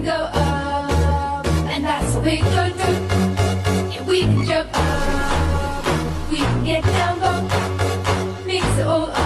can go up, and that's what we gonna do. Yeah, we can jump up, we can get down low, mix it all up.